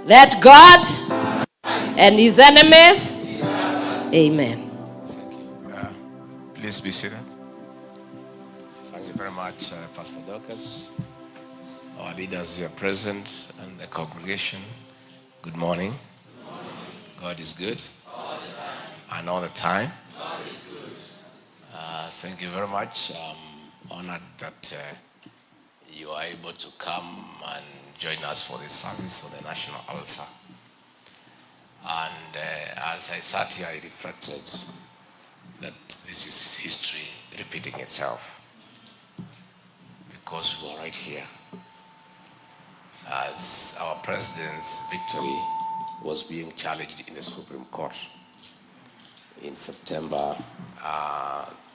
that God and his enemies. Amen. Thank you. Please be seated. Thank you very much, Pastor Dorcas. Our leaders here present and the congregation. Good morning. God is good. All the time. And all the time. God is good. Thank you very much. I'm honored that you are able to come and join us for this service on the national altar. And as I sat here, I reflected that this is history repeating itself, because we are right here as our president's victory was being challenged in the Supreme Court in September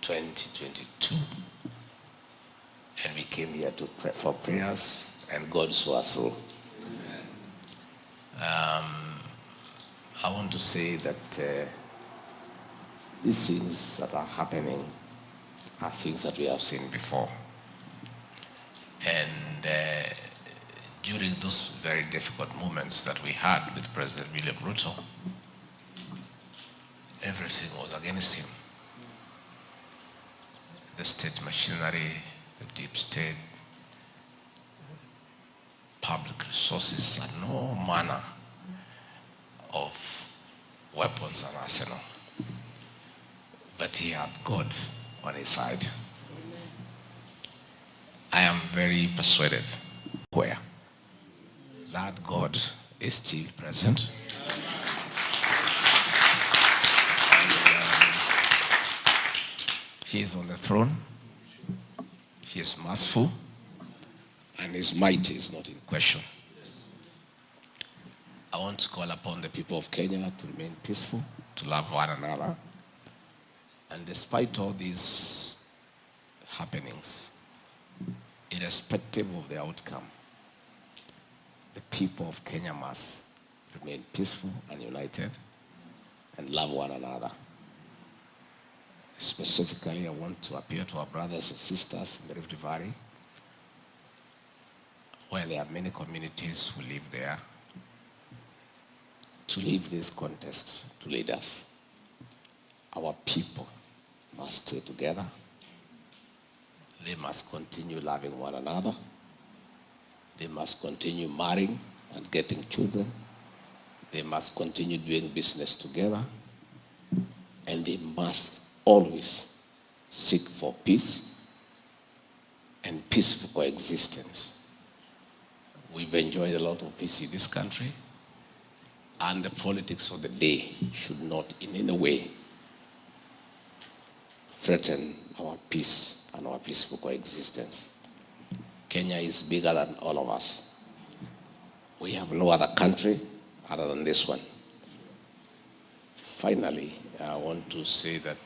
2022. And we came here to pray for prayers, and God saw us through. I want to say that these things that are happening are things that we have seen before. And during those very difficult moments that we had with President William Ruto, everything was against him. The state machinery, the deep state, public resources, and no manner of weapons and arsenal. But he had God on his side. I am very persuaded where that God is still present. And, he is on the throne. He is merciful, and his might is not in question. I want to call upon the people of Kenya to remain peaceful, to love one another. And despite all these happenings, irrespective of the outcome, the people of Kenya must remain peaceful and united and love one another. Specifically, I want to appeal to our brothers and sisters in the Rift Valley, where there are many communities who live there, to leave this contest to lead us. Our people must stay together. They must continue loving one another. They must continue marrying and getting children. They must continue doing business together. And they must always seek for peace and peaceful coexistence. We've enjoyed a lot of peace in this country, and the politics of the day should not in any way threaten our peace and our peaceful coexistence. Kenya is bigger than all of us. We have no other country other than this one. Finally, I want to say that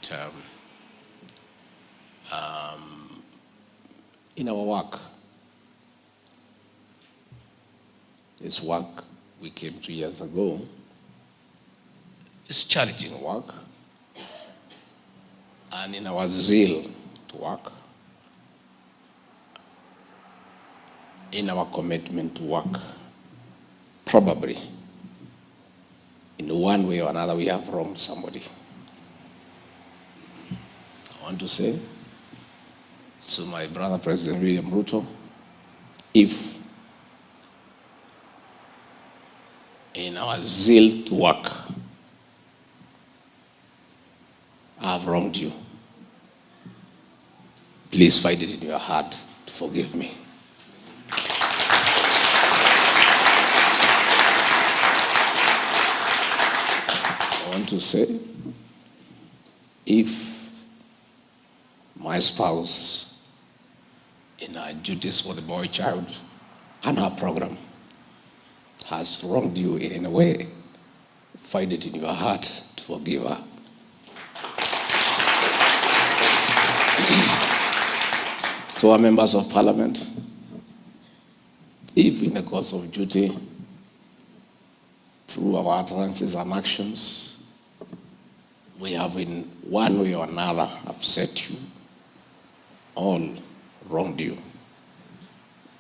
in our work, this work we came 2 years ago, is challenging work. And in our zeal to work, in our commitment to work, probably in one way or another we have wronged somebody. I want to say to my brother President William Ruto, if in our zeal to work I have wronged you, please find it in your heart to forgive me. I want to say, if my spouse, in her duties for the boy child and her program, has wronged you in any way, find it in your heart to forgive her. To our members of parliament, if in the course of duty, through our utterances and actions, we have in one way or another upset you, all wronged you,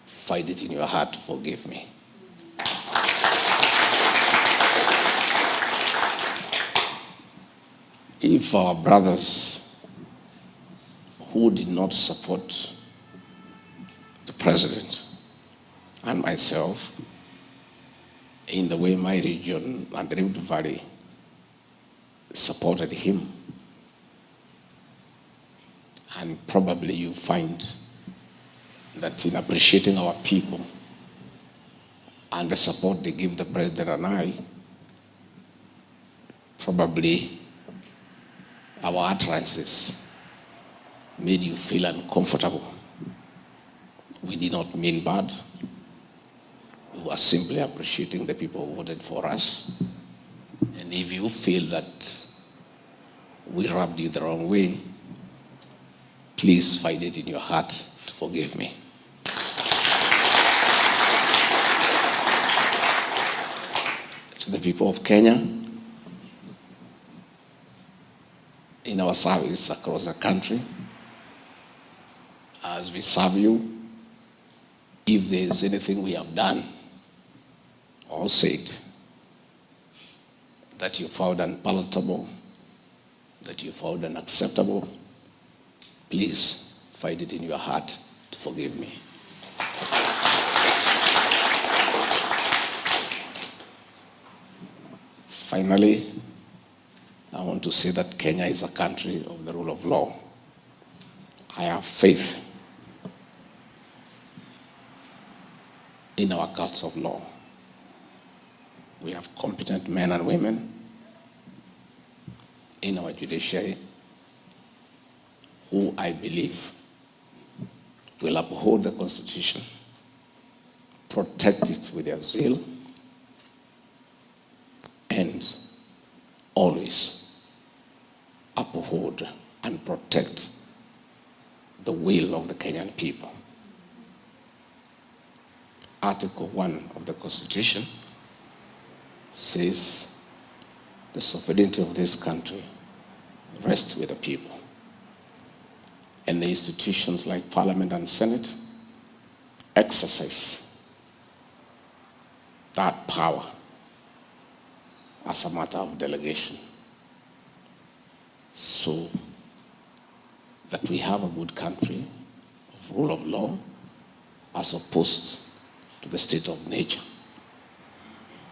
find it in your heart to forgive me. if our brothers who did not support the president and myself in the way my region and the Rift Valley supported him, and probably you find that in appreciating our people and the support they give the president and I, probably our utterances made you feel uncomfortable. We did not mean bad. We were simply appreciating the people who voted for us. And if you feel that we rubbed you the wrong way, please find it in your heart to forgive me. To the people of Kenya, in our service across the country, as we serve you, if there is anything we have done or said that you found unpalatable, that you found unacceptable, please find it in your heart to forgive me. Finally, I want to say that Kenya is a country of the rule of law. I have faith in our courts of law. We have competent men and women in our judiciary who I believe will uphold the Constitution, protect it with their zeal, and always uphold and protect the will of the Kenyan people. Article 1 of the Constitution says the sovereignty of this country rests with the people. And the institutions like Parliament and Senate exercise that power as a matter of delegation, so that we have a good country of rule of law as opposed to the state of nature.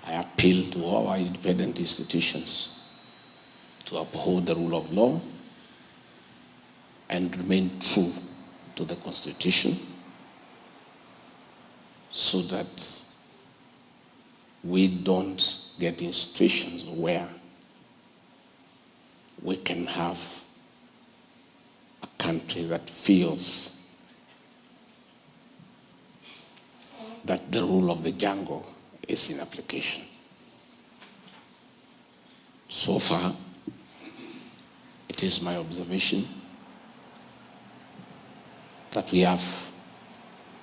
I appeal to all our independent institutions to uphold the rule of law and remain true to the Constitution so that we don't get in situations where we can have a country that feels that the rule of the jungle is in application. So far, it is my observation that we have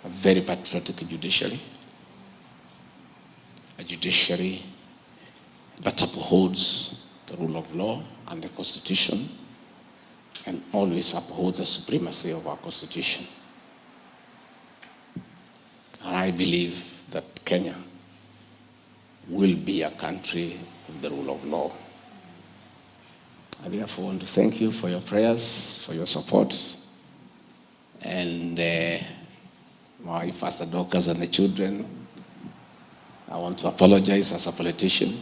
a very patriotic judiciary, a judiciary that upholds the rule of law and the Constitution and always upholds the supremacy of our Constitution. And I believe that Kenya will be a country of the rule of law. I therefore want to thank you for your prayers, for your support, and my Pastor Dorcas and the children. I want to apologize as a politician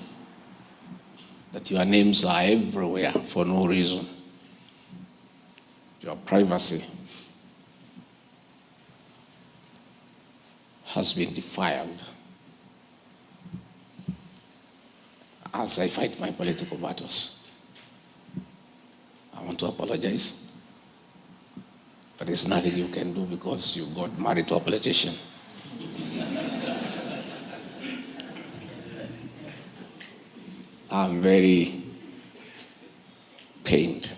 that your names are everywhere for no reason. Your privacy has been defiled as I fight my political battles. I want to apologize, but there's nothing you can do because you got married to a politician. I'm very pained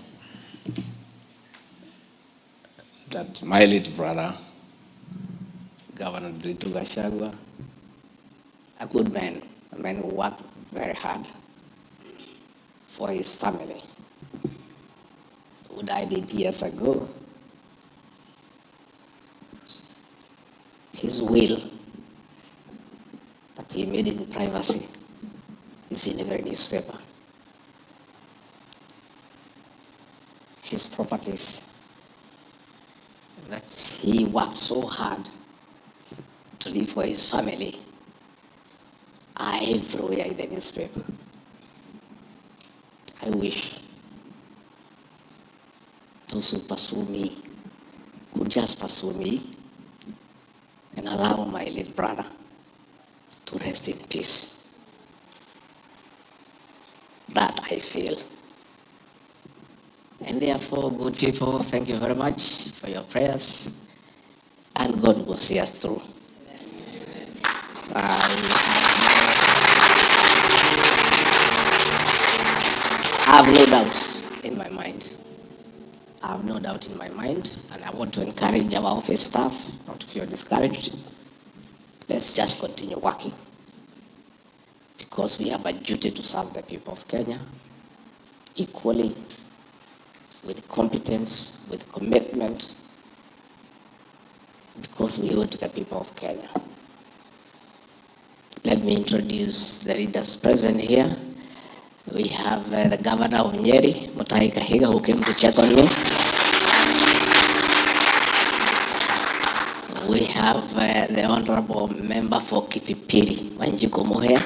that my late brother, Governor DP Gachagua, a good man, a man who worked very hard for his family, who died 8 years ago, his will that he made in privacy is in every newspaper. properties that he worked so hard to live for his family are everywhere in the newspaper. I wish those who pursue me could just pursue me and allow my little brother to rest in peace. That I feel. And therefore, good people, thank you very much for your prayers, and God will see us through. I have no doubt in my mind. I have no doubt in my mind, and I want to encourage our office staff not to feel discouraged. Let's just continue working, because we have a duty to serve the people of Kenya equally, with competence, with commitment, because we owe it to the people of Kenya. Let me introduce the leaders present here. We have the governor of Nyeri, Mutahi Kahiga, who came to check on me. We have the honorable member for Kipipiri, Wanjiko Moher.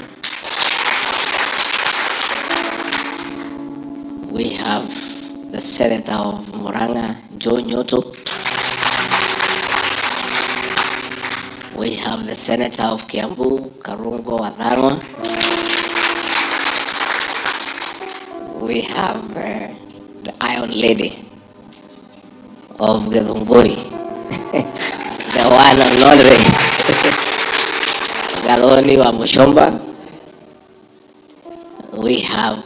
We have the senator of Muranga, Joe Nyoto. We have the senator of Kiambu, Karungo Wadharwa. We have the Iron Lady of Githunguri, the one and only Galoni wa Mushomba. We have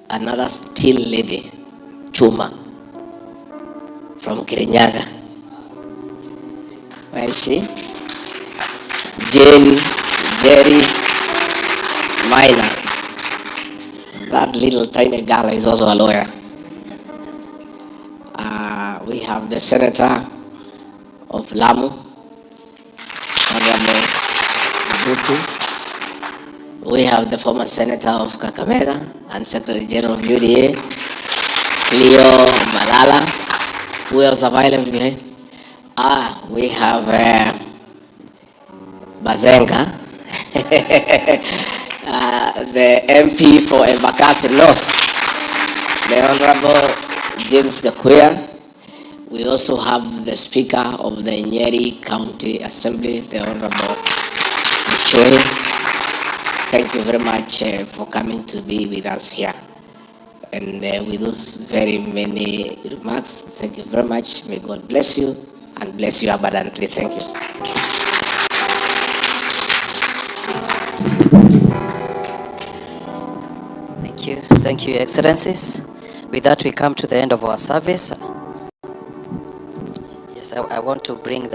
another steel lady, Chuma, from Kirinyaga. Where is she? Jane, Jerry, Minor. That little tiny girl is also a lawyer. We have the senator of Lamu, Honorable Ruto. We have the former senator of Kakamega and Secretary General of UDA, Leo Malala. Who else available behind? We have Bazenga, the MP for Embakasi North, the Honorable James Gakuya. We also have the Speaker of the Nyeri County Assembly, the Honorable Choi. Thank you very much for coming to be with us here. And with those very many remarks, thank you very much. May God bless you and bless you abundantly. Thank you. Thank you. Thank you, Your Excellencies. With that, we come to the end of our service. Yes, I want to bring the